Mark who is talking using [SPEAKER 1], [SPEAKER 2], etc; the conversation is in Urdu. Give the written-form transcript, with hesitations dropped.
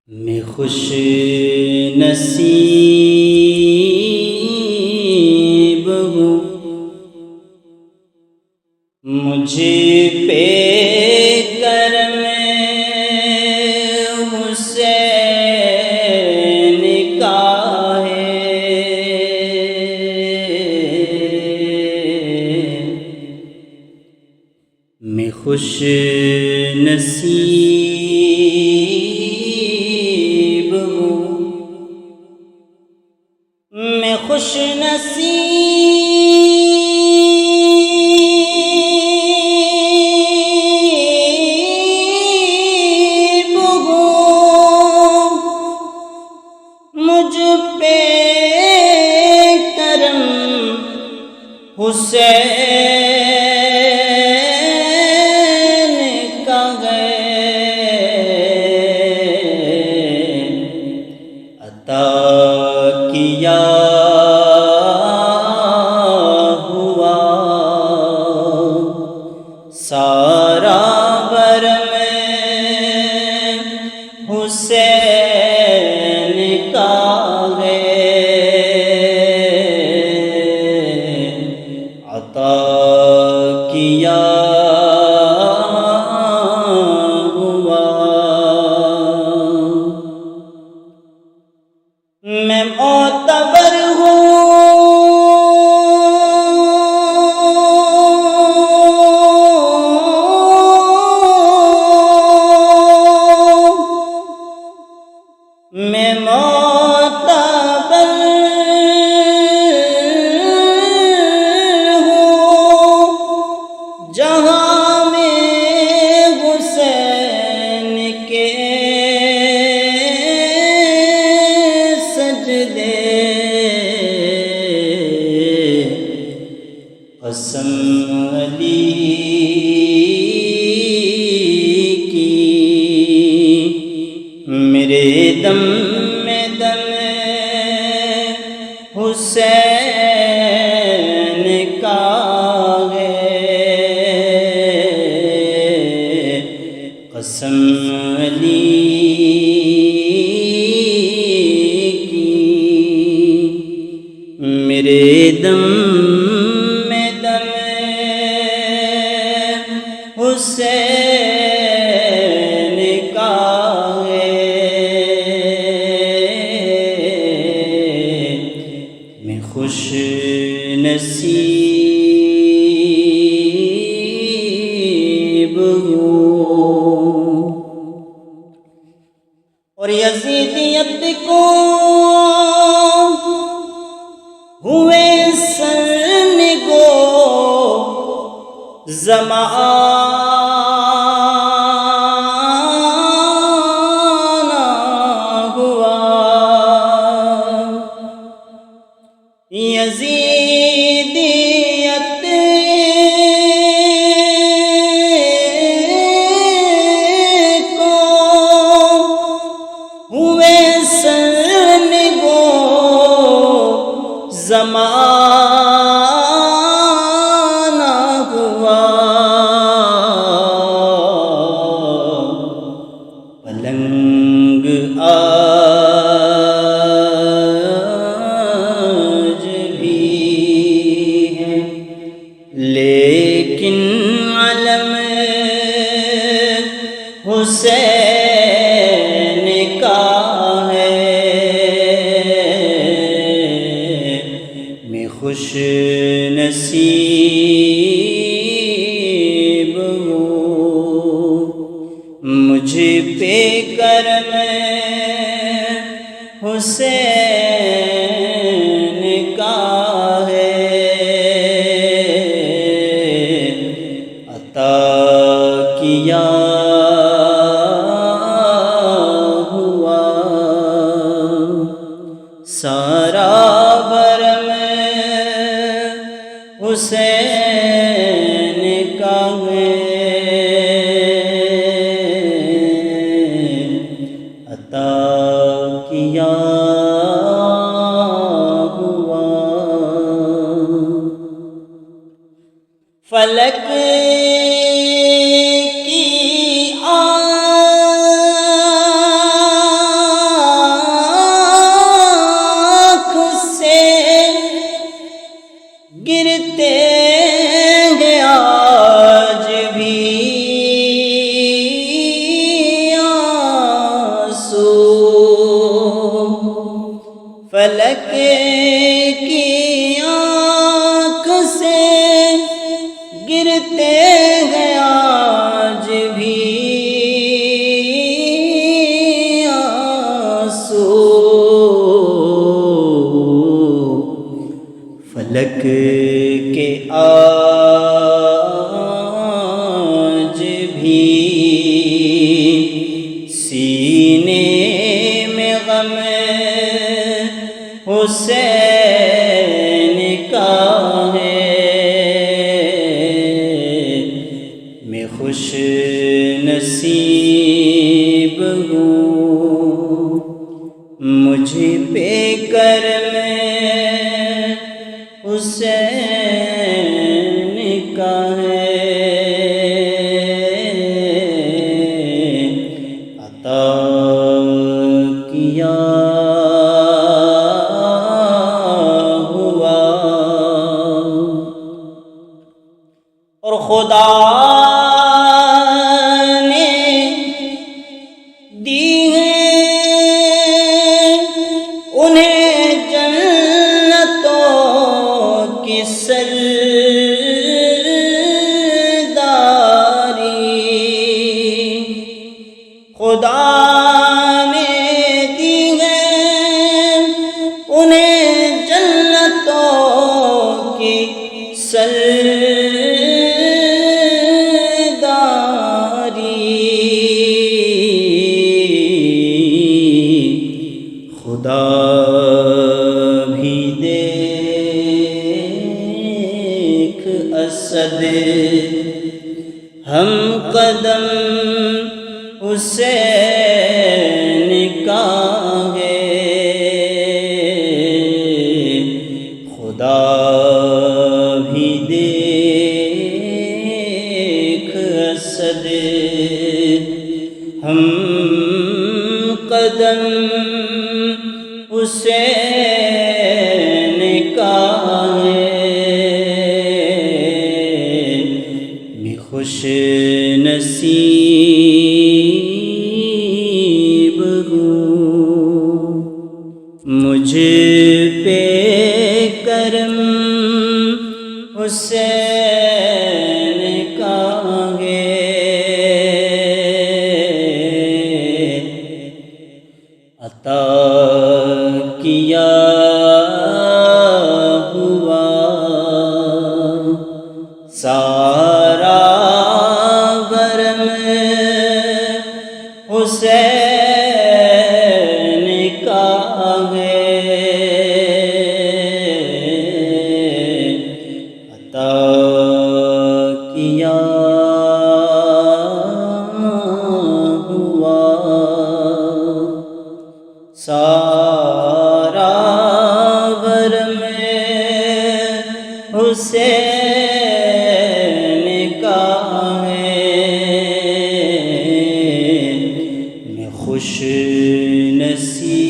[SPEAKER 1] میں خوش نصیب ہوں، مجھے پہ کرم حسین کا ہے۔ میں خوش نصیب ہوں، میں خوش نصیب ہوں، مجھ پہ کرم حسین کا ہے۔ عطا کیا ہوا سارا برم حسین کا ہے۔ عطا کیا ہوا میں معتبر ہوں، میں معتبر ہوں، جہاں میں حسین کے سجدے، قسم علی کی میرے دم میں دم حسین کا ہے۔ قسم علی کی میرے دم میں دم حسین کا ہے۔ میں خوش نصیب ہوں، اور یزیدیت کو ہوئے سرنگو زمانہ ہوا۔ یزیدیت کو ہوئے سرنگو زمانہ ہوا۔ پلنگ آج بھی ہے، لیکن علم حسین کا ہے۔ میں خوش نصیب ہوں، مجھ پہ کرم حسین کا ہے۔ عطا کیا ہوا سارا برم حسین کا ہے۔ عطا کیا فلک کی آنکھ سے گرتے ہیں آج بھی آنسو، فلک کے آج بھی سینے میں غم حسین کا ہے۔ میں خوش نصیب ہوں، مجھ پہ کرم حسین کا ہے۔ عطا کیا ہوا اور خدا نے دی ہے انہیں جنتوں کی سرداری، خدا نے دی ہے انہیں جنتوں کی سرداری، خدا بھی دیکھ اسد ہم قدم حسین کا ہے، خدا بھی دیکھ اسد ہم قدم حسین کا ہے۔ میں خوش نصیب ہوں، مجھ پہ کرم حسین کا ہے۔ عطا کیا ہوا سارا برم حسین کا ہے۔ عطا کیا ہوا سارا برم حسین کا ہے۔ میں خوش نصیب